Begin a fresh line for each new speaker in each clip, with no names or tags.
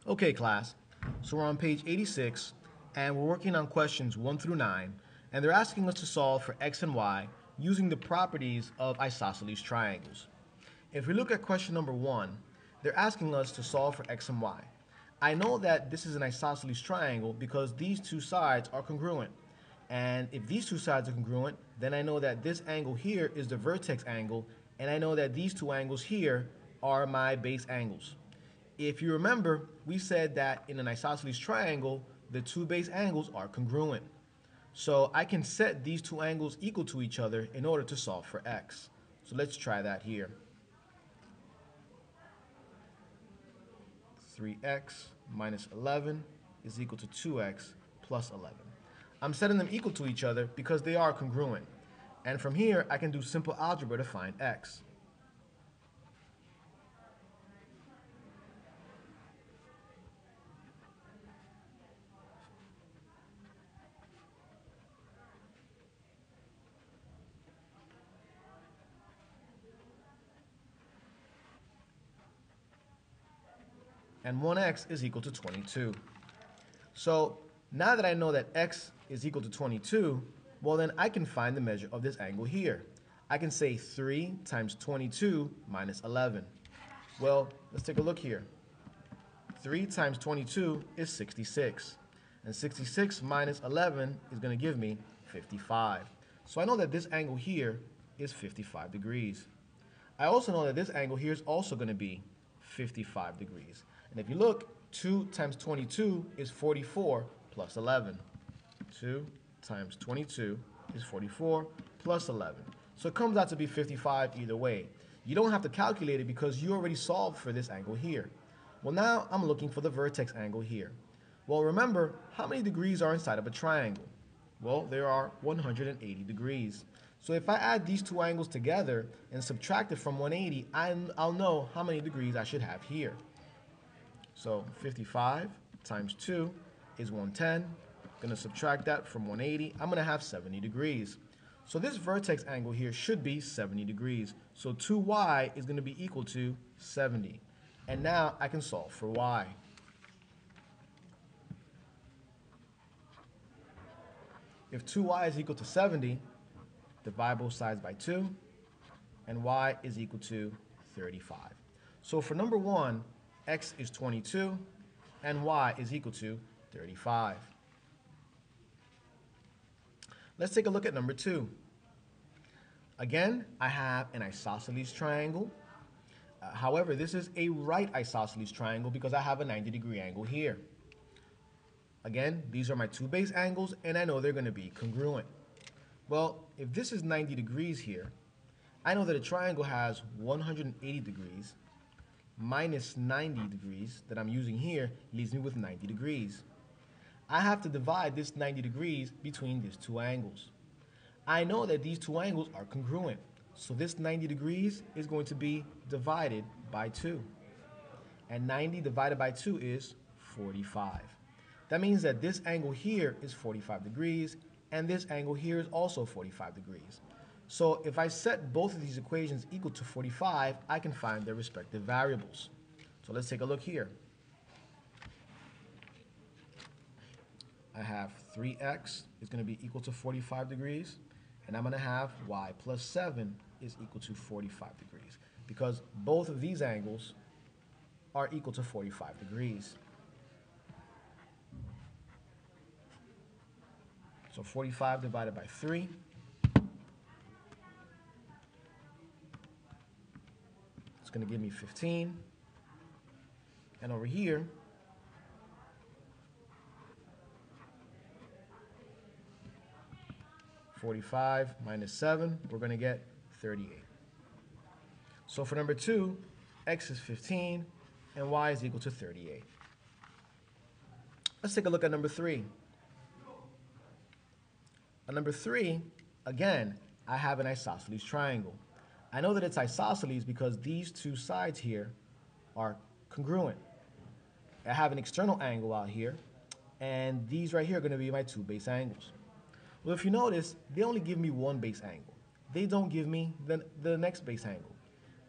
Okay, class. So we're on page 86, and we're working on questions 1 through 9, and they're asking us to solve for x and y using the properties of isosceles triangles. If we look at question number 1, they're asking us to solve for x and y. I know that this is an isosceles triangle because these two sides are congruent. And if these two sides are congruent, then I know that this angle here is the vertex angle, and I know that these two angles here are my base angles. If you remember, we said that in an isosceles triangle, the two base angles are congruent. So I can set these two angles equal to each other in order to solve for x. So let's try that here. 3x minus 11 is equal to 2x plus 11. I'm setting them equal to each other because they are congruent. And from here, I can do simple algebra to find x. And 1x is equal to 22. So now that I know that x is equal to 22, well then I can find the measure of this angle here. I can say 3 times 22 minus 11. Well, let's take a look here. 3 times 22 is 66. And 66 minus 11 is going to give me 55. So I know that this angle here is 55 degrees. I also know that this angle here is also going to be 55 degrees. And if you look, 2 times 22 is 44 plus 11. 2 times 22 is 44 plus 11. So it comes out to be 55 either way. You don't have to calculate it because you already solved for this angle here. Well, now I'm looking for the vertex angle here. Well, remember, how many degrees are inside of a triangle? Well, there are 180 degrees. So if I add these two angles together and subtract it from 180, I'll know how many degrees I should have here. So 55 times 2 is 110. I'm going to subtract that from 180. I'm going to have 70 degrees. So this vertex angle here should be 70 degrees. So 2y is going to be equal to 70. And now I can solve for y. If 2y is equal to 70, divide both sides by 2, and y is equal to 35. So for number 1, x is 22, and y is equal to 35. Let's take a look at number 2. Again, I have an isosceles triangle. However, this is a right isosceles triangle because I have a 90-degree angle here. Again, these are my two base angles, and I know they're going to be congruent. Well, if this is 90 degrees here, I know that a triangle has 180 degrees minus 90 degrees that I'm using here leaves me with 90 degrees. I have to divide this 90 degrees between these two angles. I know that these two angles are congruent, so this 90 degrees is going to be divided by 2. And 90 divided by 2 is 45. That means that this angle here is 45 degrees, and this angle here is also 45 degrees. So if I set both of these equations equal to 45, I can find their respective variables. So let's take a look here. I have 3x is going to be equal to 45 degrees, and I'm going to have y plus 7 is equal to 45 degrees, because both of these angles are equal to 45 degrees. So 45 divided by 3 is going to give me 15. And over here, (45) minus 7, we're going to get 38. So for number 2, x is 15 and y is equal to 38. Let's take a look at number 3. On number 3, again, I have an isosceles triangle. I know that it's isosceles because these two sides here are congruent. I have an external angle out here, and these right here are going to be my two base angles. Well, if you notice, they only give me one base angle. They don't give me the next base angle.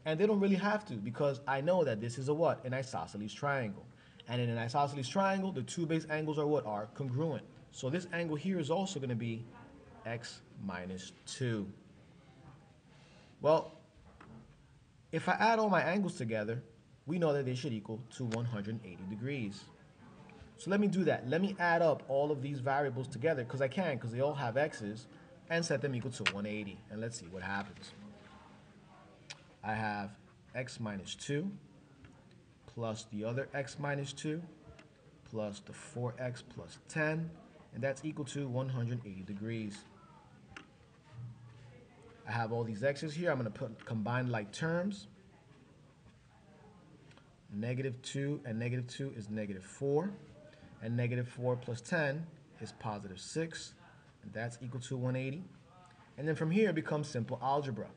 And they don't really have to because I know that this is a what? An isosceles triangle. And in an isosceles triangle, the two base angles are what? Are congruent. So this angle here is also going to be x minus 2. Well, if I add all my angles together, we know that they should equal to 180 degrees. So let me do that. Let me add up all of these variables together, because I can, because they all have x's, and set them equal to 180. And let's see what happens. I have x minus 2 plus the other x minus 2 plus the 4x plus 10, and that's equal to 180 degrees. I have all these x's here. I'm going to combine like terms. Negative 2 and negative 2 is negative 4. And negative 4 plus 10 is positive 6. And that's equal to 180. And then from here it becomes simple algebra.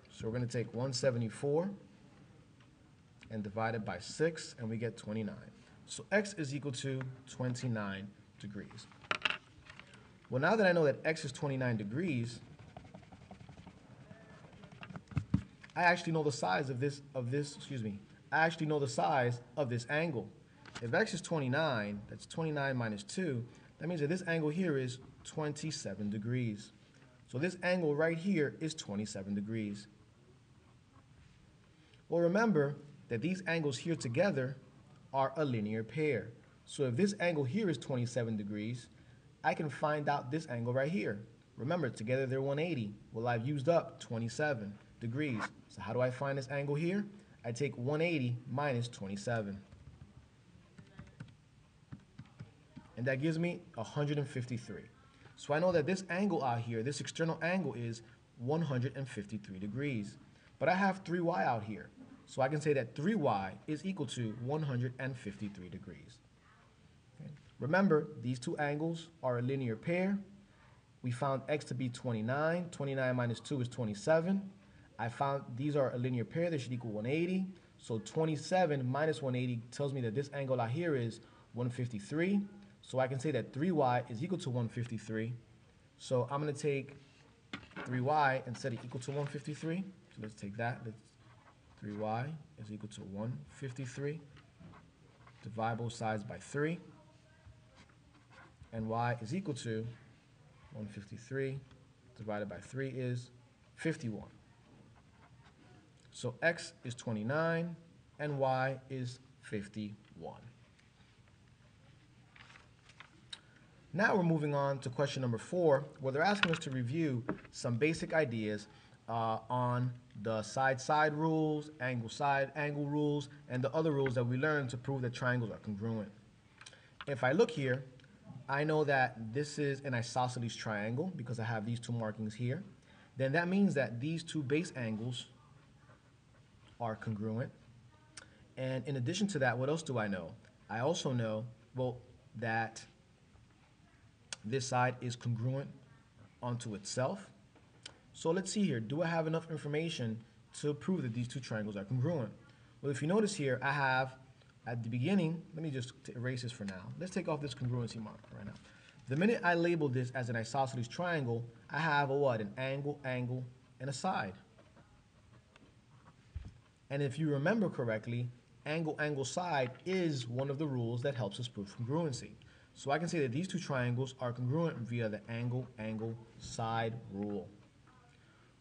So we're going to take 174 and divide it by 6, and we get 29. So x is equal to 29 degrees. Well, now that I know that x is 29 degrees, I actually know the size of this, I actually know the size of this angle. If x is 29, that's 29 minus 2, that means that this angle here is 27 degrees. So this angle right here is 27 degrees. Well, remember that these angles here together are a linear pair. So if this angle here is 27 degrees, I can find out this angle right here. Remember, together they're 180. Well, I've used up 27 degrees. So how do I find this angle here? I take 180 minus 27. And that gives me 153. So I know that this angle out here, this external angle, is 153 degrees. But I have 3y out here. So I can say that 3y is equal to 153 degrees. Okay. Remember, these two angles are a linear pair. We found x to be 29. 29 minus 2 is 27. I found these are a linear pair. They should equal 180. So 27 minus 180 tells me that this angle out here is 153. So I can say that 3y is equal to 153. So I'm going to take 3y and set it equal to 153. So let's take that. 3y is equal to 153. Divide both sides by 3. And y is equal to 153 divided by 3 is 51. So x is 29 and y is 51. Now we're moving on to question number 4, where they're asking us to review some basic ideas on the side-side rules, angle rules, and the other rules that we learned to prove that triangles are congruent. If I look here, I know that this is an isosceles triangle because I have these two markings here. Then that means that these two base angles are congruent. And in addition to that, what else do I know? I also know, well, that this side is congruent onto itself. So let's see here. Do I have enough information to prove that these two triangles are congruent? Well, if you notice here, I have at the beginning, let me just erase this for now. Let's take off this congruency marker right now. The minute I label this as an isosceles triangle, I have a what? An angle, angle, and a side. And if you remember correctly, angle, angle, side is one of the rules that helps us prove congruency. So I can say that these two triangles are congruent via the angle, angle, side rule.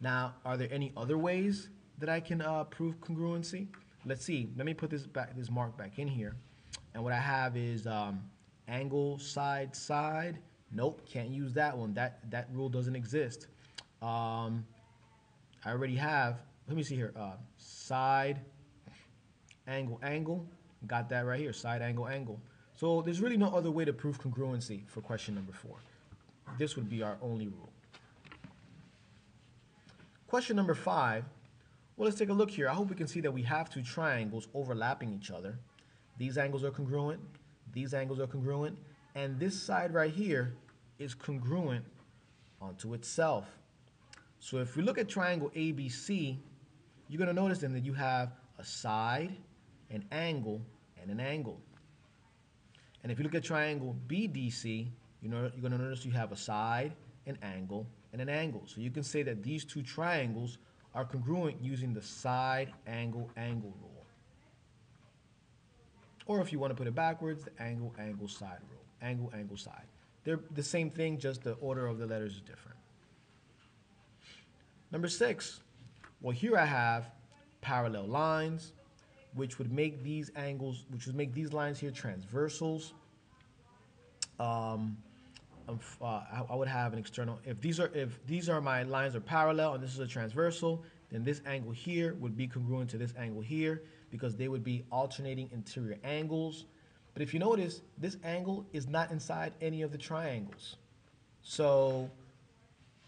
Now, are there any other ways that I can prove congruency? Let's see. Let me put this mark back in here. And what I have is angle, side, side. Nope, can't use that one. That rule doesn't exist. I already have, let me see here, side, angle, angle. Got that right here, side, angle, angle. So there's really no other way to prove congruency for question number 4. This would be our only rule. Question number 5, well, let's take a look here. I hope we can see that we have two triangles overlapping each other. These angles are congruent, these angles are congruent, and this side right here is congruent onto itself. So if we look at triangle ABC, you're going to notice then that you have a side, an angle, and an angle. And if you look at triangle BDC, you're going to notice you have a side, an angle, and an angle. So you can say that these two triangles are congruent using the side, angle, angle rule. Or if you want to put it backwards, the angle, angle, side rule. Angle, angle, side. They're the same thing, just the order of the letters is different. Number 6. Well, here I have parallel lines, which would make these angles, which would make these lines here transversals. I would have an external. If these are my lines are parallel and this is a transversal, then this angle here would be congruent to this angle here because they would be alternating interior angles. But if you notice, this angle is not inside any of the triangles. So,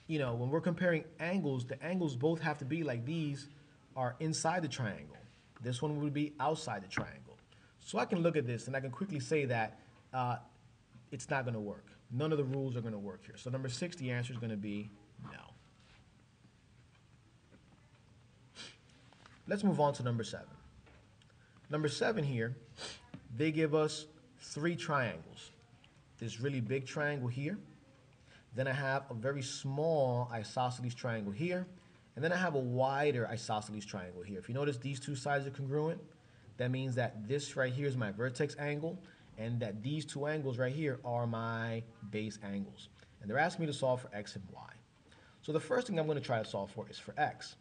when we're comparing angles, the angles both have to be like these are inside the triangle. This one would be outside the triangle. So I can look at this and I can quickly say that it's not going to work. None of the rules are going to work here. So number 6, the answer is going to be no. Let's move on to number 7. Number 7 here, they give us 3 triangles. This really big triangle here. Then I have a very small isosceles triangle here. And then I have a wider isosceles triangle here. If you notice, these two sides are congruent. That means that this right here is my vertex angle, and that these two angles right here are my base angles. And they're asking me to solve for x and y. So the first thing I'm going to try to solve for is for x.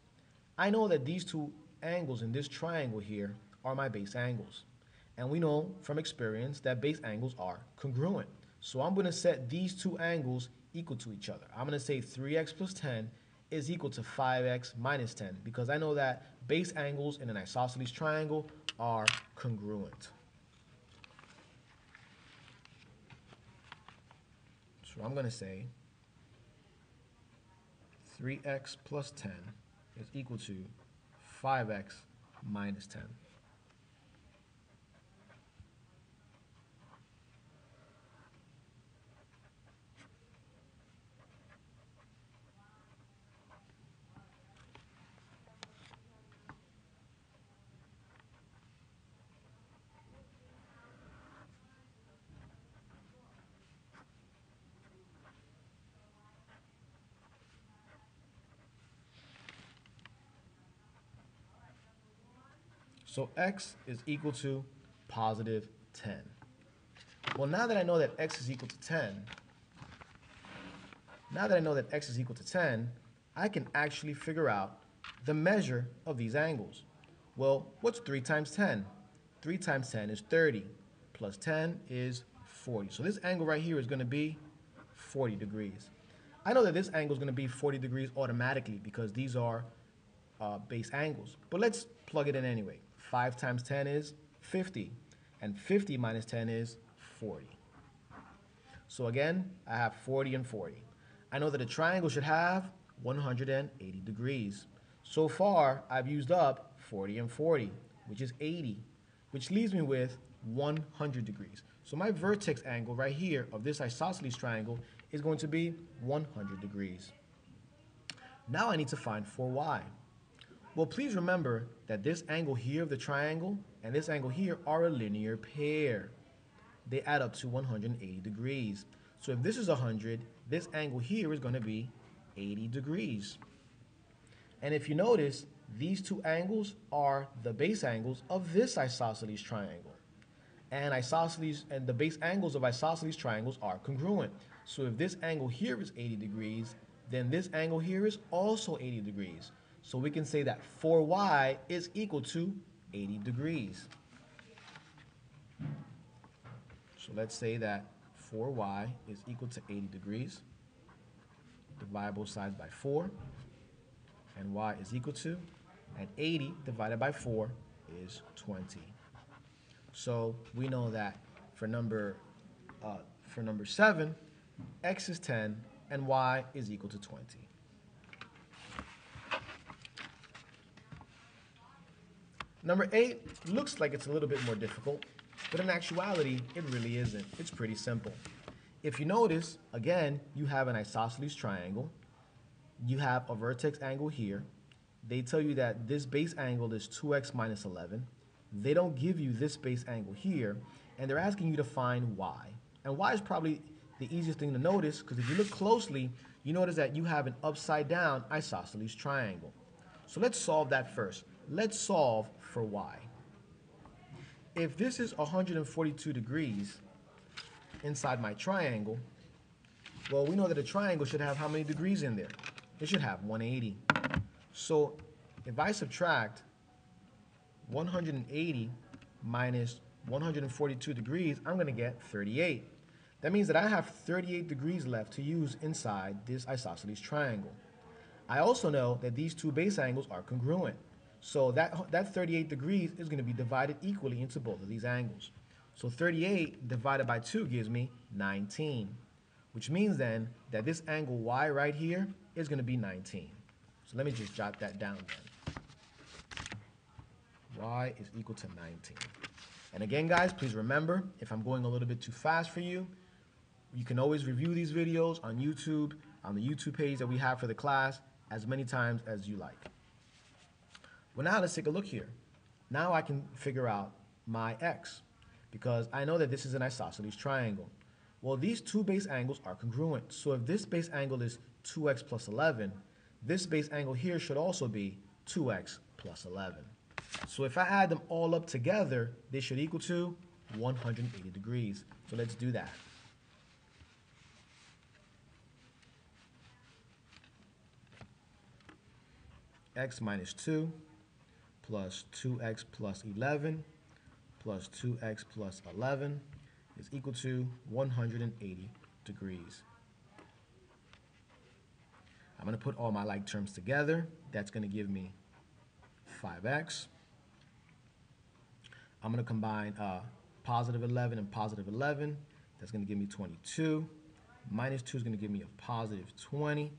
I know that these two angles in this triangle here are my base angles. And we know from experience that base angles are congruent. So I'm going to set these two angles equal to each other. I'm going to say 3x plus 10 is equal to 5x minus 10 because I know that base angles in an isosceles triangle are congruent. So I'm going to say 3x plus 10 is equal to 5x minus 10. So x is equal to positive 10. Well, now that I know that x is equal to 10, I can actually figure out the measure of these angles. Well, what's 3 times 10? 3 times 10 is 30, plus 10 is 40. So this angle right here is going to be 40 degrees. I know that this angle is going to be 40 degrees automatically because these are base angles. But let's plug it in anyway. 5 times 10 is 50, and 50 minus 10 is 40. So again, I have 40 and 40. I know that a triangle should have 180 degrees. So far, I've used up 40 and 40, which is 80, which leaves me with 100 degrees. So my vertex angle right here of this isosceles triangle is going to be 100 degrees. Now I need to find 4y. Well, please remember that this angle here of the triangle and this angle here are a linear pair. They add up to 180 degrees. So if this is 100, this angle here is going to be 80 degrees. And if you notice, these two angles are the base angles of this isosceles triangle. And the base angles of isosceles triangles are congruent. So if this angle here is 80 degrees, then this angle here is also 80 degrees. So we can say that 4y is equal to 80 degrees. So let's say that 4y is equal to 80 degrees. Divide both sides by 4. And y is equal to, and 80 divided by 4 is 20. So we know that for number 7, x is 10 and y is equal to 20. Number 8 looks like it's a little bit more difficult, but in actuality, it really isn't. It's pretty simple. If you notice, again, you have an isosceles triangle. You have a vertex angle here. They tell you that this base angle is 2x minus 11. they don't give you this base angle here, and they're asking you to find y. And y is probably the easiest thing to notice, because if you look closely, you notice that you have an upside down isosceles triangle. So let's solve that first. Let's solve for y. If this is 142 degrees inside my triangle, well, we know that a triangle should have how many degrees in there? It should have 180. So if I subtract 180 minus 142 degrees, I'm going to get 38. That means that I have 38 degrees left to use inside this isosceles triangle. I also know that these two base angles are congruent. So that 38 degrees is going to be divided equally into both of these angles. So 38 divided by 2 gives me 19, which means then that this angle y right here is going to be 19. So let me just jot that down then. Y is equal to 19. And again, guys, please remember, if I'm going a little bit too fast for you, you can always review these videos on YouTube, on the YouTube page that we have for the class, as many times as you like. Well, now let's take a look here. Now I can figure out my x, because I know that this is an isosceles triangle. Well, these two base angles are congruent. So if this base angle is 2x plus 11, this base angle here should also be 2x plus 11. So if I add them all up together, they should equal to 180 degrees. So let's do that. X minus 2 plus 2x plus 11 plus 2x plus 11 is equal to 180 degrees. I'm going to put all my like terms together. That's going to give me 5x. I'm going to combine positive 11 and positive 11. That's going to give me 22. Minus 2 is going to give me a positive 20.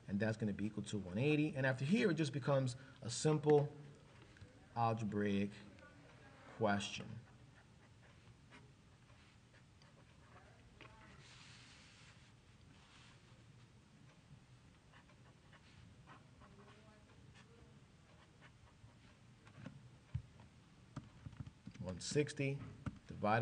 And that's going to be equal to 180. And after here, it just becomes a simple algebraic question. $160 divided